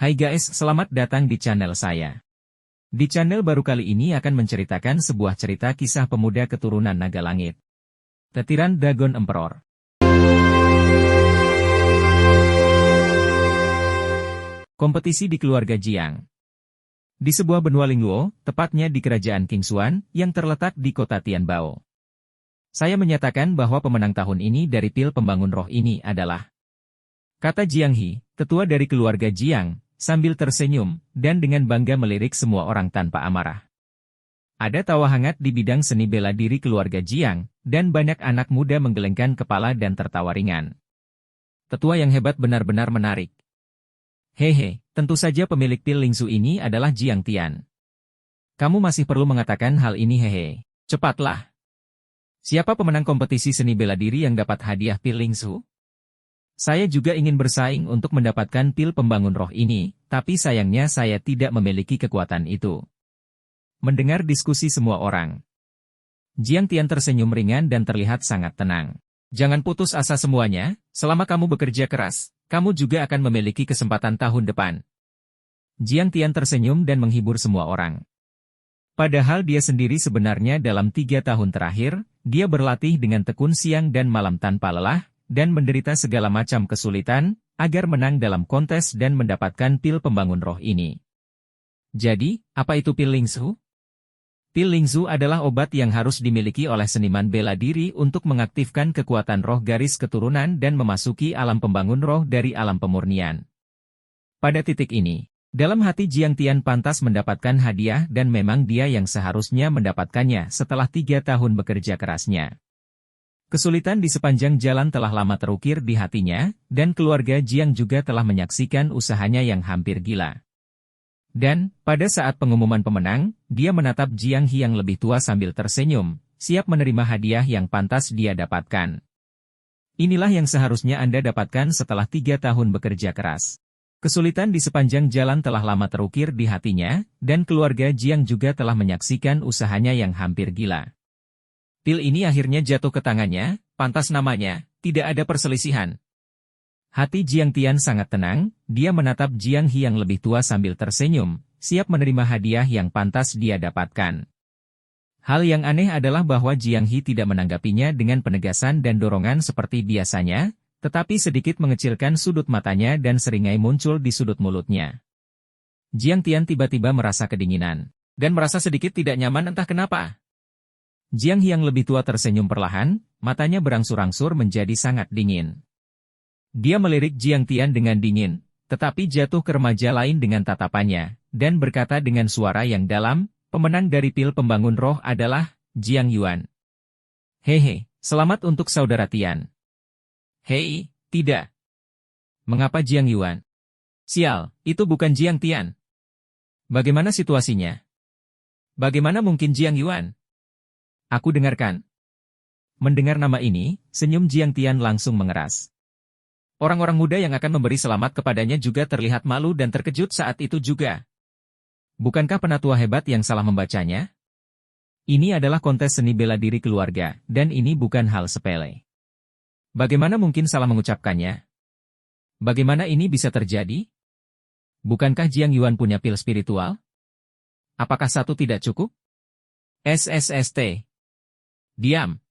Hai guys, selamat datang di channel saya. Di channel baru kali ini akan menceritakan sebuah cerita kisah pemuda keturunan naga langit. Tetiran Dragon Emperor. Kompetisi di keluarga Jiang. Di sebuah benua Lingluo, tepatnya di kerajaan Qingxuan, yang terletak di kota Tianbao. Saya menyatakan bahwa pemenang tahun ini dari pil pembangun roh ini adalah, kata Jiang He, tetua dari keluarga Jiang, sambil tersenyum, dan dengan bangga melirik semua orang tanpa amarah. Ada tawa hangat di bidang seni bela diri keluarga Jiang, dan banyak anak muda menggelengkan kepala dan tertawa ringan. Tetua yang hebat benar-benar menarik. Hehe, tentu saja pemilik pil Lingzu ini adalah Jiang Tian. Kamu masih perlu mengatakan hal ini hehe. Cepatlah. Siapa pemenang kompetisi seni bela diri yang dapat hadiah pil Lingzu? Saya juga ingin bersaing untuk mendapatkan pil pembangun roh ini, tapi sayangnya saya tidak memiliki kekuatan itu. Mendengar diskusi semua orang, Jiang Tian tersenyum ringan dan terlihat sangat tenang. Jangan putus asa semuanya, selama kamu bekerja keras, kamu juga akan memiliki kesempatan tahun depan. Jiang Tian tersenyum dan menghibur semua orang. Padahal dia sendiri sebenarnya dalam 3 tahun terakhir, dia berlatih dengan tekun siang dan malam tanpa lelah, dan menderita segala macam kesulitan, agar menang dalam kontes dan mendapatkan pil pembangun roh ini. Jadi, apa itu pil Lingzu? Pil Lingzu adalah obat yang harus dimiliki oleh seniman bela diri untuk mengaktifkan kekuatan roh garis keturunan dan memasuki alam pembangun roh dari alam pemurnian. Pada titik ini, dalam hati Jiang Tian pantas mendapatkan hadiah dan memang dia yang seharusnya mendapatkannya setelah 3 tahun bekerja kerasnya. Kesulitan di sepanjang jalan telah lama terukir di hatinya, dan keluarga Jiang juga telah menyaksikan usahanya yang hampir gila. Dan, pada saat pengumuman pemenang, dia menatap Jiang He yang lebih tua sambil tersenyum, siap menerima hadiah yang pantas dia dapatkan. Inilah yang seharusnya Anda dapatkan setelah 3 tahun bekerja keras. Kesulitan di sepanjang jalan telah lama terukir di hatinya, dan keluarga Jiang juga telah menyaksikan usahanya yang hampir gila. Pil ini akhirnya jatuh ke tangannya, pantas namanya, tidak ada perselisihan. Hati Jiang Tian sangat tenang, dia menatap Jiang He yang lebih tua sambil tersenyum, siap menerima hadiah yang pantas dia dapatkan. Hal yang aneh adalah bahwa Jiang He tidak menanggapinya dengan penegasan dan dorongan seperti biasanya, tetapi sedikit mengecilkan sudut matanya dan seringai muncul di sudut mulutnya. Jiang Tian tiba-tiba merasa kedinginan, dan merasa sedikit tidak nyaman entah kenapa. Jiang He yang lebih tua tersenyum perlahan, matanya berangsur-angsur menjadi sangat dingin. Dia melirik Jiang Tian dengan dingin, tetapi jatuh ke remaja lain dengan tatapannya, dan berkata dengan suara yang dalam, pemenang dari pil pembangun roh adalah Jiang Yuan. Hehe, selamat untuk saudara Tian. Hei, tidak. Mengapa Jiang Yuan? Sial, itu bukan Jiang Tian. Bagaimana situasinya? Bagaimana mungkin Jiang Yuan? Aku dengarkan. Mendengar nama ini, senyum Jiang Tian langsung mengeras. Orang-orang muda yang akan memberi selamat kepadanya juga terlihat malu dan terkejut saat itu juga. Bukankah penatua hebat yang salah membacanya? Ini adalah kontes seni bela diri keluarga, dan ini bukan hal sepele. Bagaimana mungkin salah mengucapkannya? Bagaimana ini bisa terjadi? Bukankah Jiang Yuan punya pil spiritual? Apakah satu tidak cukup? SSST. Diam.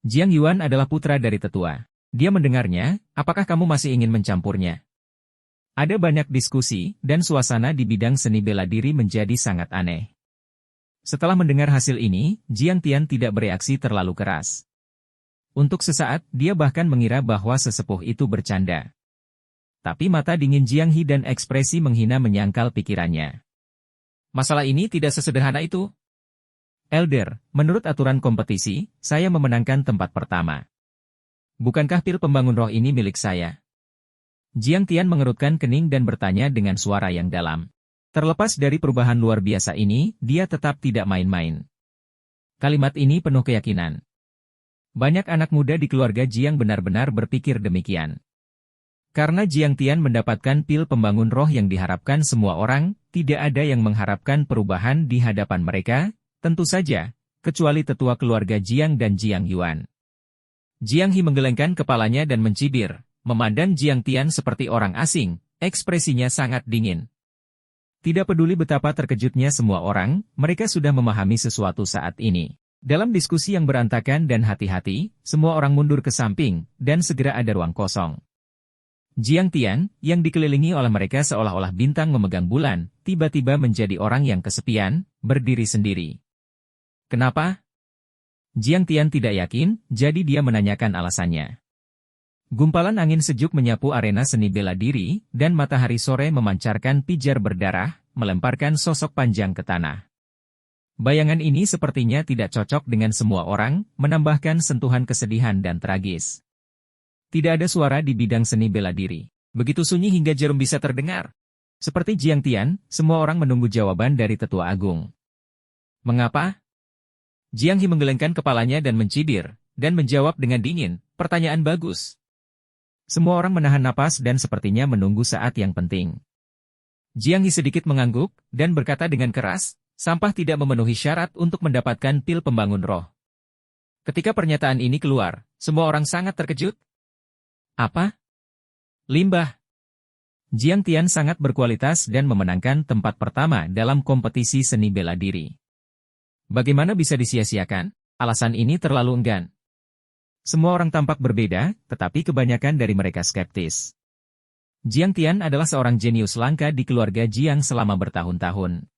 Jiang Yuan adalah putra dari tetua. Dia mendengarnya, apakah kamu masih ingin mencampurnya? Ada banyak diskusi, dan suasana di bidang seni bela diri menjadi sangat aneh. Setelah mendengar hasil ini, Jiang Tian tidak bereaksi terlalu keras. Untuk sesaat, dia bahkan mengira bahwa sesepuh itu bercanda. Tapi mata dingin Jiang He dan ekspresi menghina menyangkal pikirannya. Masalah ini tidak sesederhana itu. Elder, menurut aturan kompetisi, saya memenangkan tempat pertama. Bukankah pil pembangun roh ini milik saya? Jiang Tian mengerutkan kening dan bertanya dengan suara yang dalam. Terlepas dari perubahan luar biasa ini, dia tetap tidak main-main. Kalimat ini penuh keyakinan. Banyak anak muda di keluarga Jiang benar-benar berpikir demikian. Karena Jiang Tian mendapatkan pil pembangun roh yang diharapkan semua orang, tidak ada yang mengharapkan perubahan di hadapan mereka, tentu saja, kecuali tetua keluarga Jiang dan Jiang Yuan. Jiang He menggelengkan kepalanya dan mencibir, memandang Jiang Tian seperti orang asing, Ekspresinya sangat dingin. Tidak peduli betapa terkejutnya semua orang, mereka sudah memahami sesuatu saat ini. Dalam diskusi yang berantakan dan hati-hati, semua orang mundur ke samping, dan segera ada ruang kosong. Jiang Tian, yang dikelilingi oleh mereka seolah-olah bintang memegang bulan, tiba-tiba menjadi orang yang kesepian, berdiri sendiri. Kenapa? Jiang Tian tidak yakin, jadi dia menanyakan alasannya. Gumpalan angin sejuk menyapu arena seni bela diri, dan matahari sore memancarkan pijar berdarah, melemparkan sosok panjang ke tanah. Bayangan ini sepertinya tidak cocok dengan semua orang, menambahkan sentuhan kesedihan dan tragis. Tidak ada suara di bidang seni bela diri. Begitu sunyi hingga jarum bisa terdengar. Seperti Jiang Tian, semua orang menunggu jawaban dari tetua agung. Mengapa? Jiang He menggelengkan kepalanya dan mencibir, dan menjawab dengan dingin, pertanyaan bagus. Semua orang menahan napas dan sepertinya menunggu saat yang penting. Jiang He sedikit mengangguk, dan berkata dengan keras, sampah tidak memenuhi syarat untuk mendapatkan pil pembangun roh. Ketika pernyataan ini keluar, semua orang sangat terkejut. Apa? Limbah. Jiang Tian sangat berkualitas dan memenangkan tempat pertama dalam kompetisi seni bela diri. Bagaimana bisa disia-siakan? Alasan ini terlalu enggan. Semua orang tampak berbeda, tetapi kebanyakan dari mereka skeptis. Jiang Tian adalah seorang jenius langka di keluarga Jiang selama bertahun-tahun.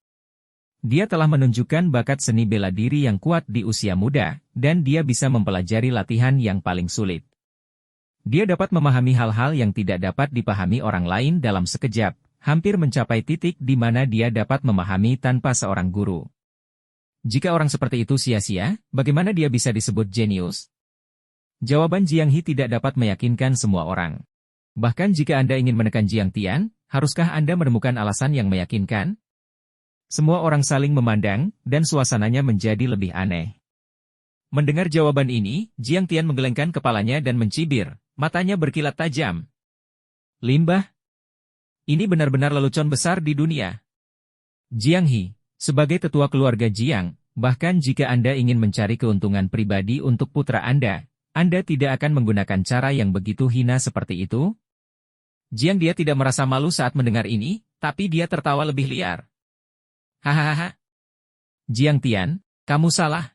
Dia telah menunjukkan bakat seni bela diri yang kuat di usia muda, dan dia bisa mempelajari latihan yang paling sulit. Dia dapat memahami hal-hal yang tidak dapat dipahami orang lain dalam sekejap, hampir mencapai titik di mana dia dapat memahami tanpa seorang guru. Jika orang seperti itu sia-sia, bagaimana dia bisa disebut jenius? Jawaban Jiang He tidak dapat meyakinkan semua orang. Bahkan jika Anda ingin menekan Jiang Tian, haruskah Anda menemukan alasan yang meyakinkan? Semua orang saling memandang, dan suasananya menjadi lebih aneh. Mendengar jawaban ini, Jiang Tian menggelengkan kepalanya dan mencibir, matanya berkilat tajam. Limbah? Ini benar-benar lelucon besar di dunia. Jiang He, sebagai tetua keluarga Jiang, bahkan jika Anda ingin mencari keuntungan pribadi untuk putra Anda tidak akan menggunakan cara yang begitu hina seperti itu? Jiang dia tidak merasa malu saat mendengar ini, tapi dia tertawa lebih liar. Hahaha. Jiang Tian, kamu salah.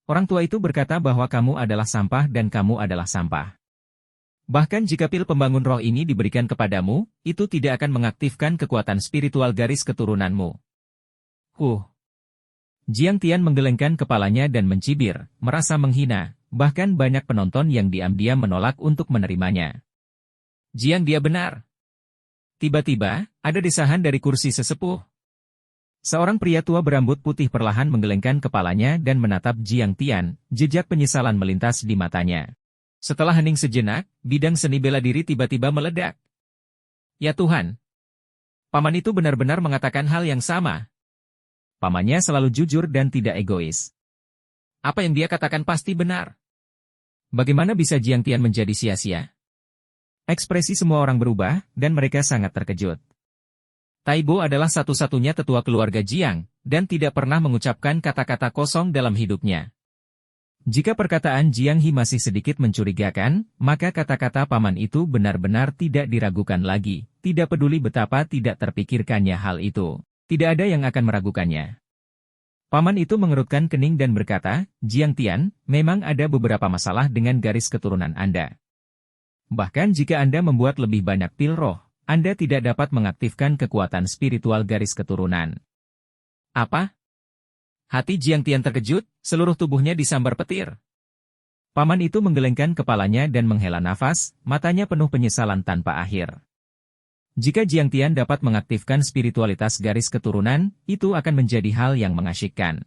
Orang tua itu berkata bahwa kamu adalah sampah dan kamu adalah sampah. Bahkan jika pil pembangun roh ini diberikan kepadamu, itu tidak akan mengaktifkan kekuatan spiritual garis keturunanmu. Jiang Tian menggelengkan kepalanya dan mencibir, merasa menghina. Bahkan banyak penonton yang diam-diam menolak untuk menerimanya. Jiang dia benar. Tiba-tiba, ada desahan dari kursi sesepuh. Seorang pria tua berambut putih perlahan menggelengkan kepalanya dan menatap Jiang Tian, jejak penyesalan melintas di matanya. Setelah hening sejenak, bidang seni bela diri tiba-tiba meledak. Ya Tuhan! Paman itu benar-benar mengatakan hal yang sama. Pamannya selalu jujur dan tidak egois. Apa yang dia katakan pasti benar. Bagaimana bisa Jiang Tian menjadi sia-sia? Ekspresi semua orang berubah, dan mereka sangat terkejut. Taibo adalah satu-satunya tetua keluarga Jiang, dan tidak pernah mengucapkan kata-kata kosong dalam hidupnya. Jika perkataan Jiang He masih sedikit mencurigakan, maka kata-kata paman itu benar-benar tidak diragukan lagi, tidak peduli betapa tidak terpikirkannya hal itu. Tidak ada yang akan meragukannya. Paman itu mengerutkan kening dan berkata, Jiang Tian, memang ada beberapa masalah dengan garis keturunan Anda. Bahkan jika Anda membuat lebih banyak pil roh, Anda tidak dapat mengaktifkan kekuatan spiritual garis keturunan. Apa? Hati Jiang Tian terkejut, seluruh tubuhnya disambar petir. Paman itu menggelengkan kepalanya dan menghela nafas, matanya penuh penyesalan tanpa akhir. Jika Jiang Tian dapat mengaktifkan spiritualitas garis keturunan, itu akan menjadi hal yang mengasyikkan.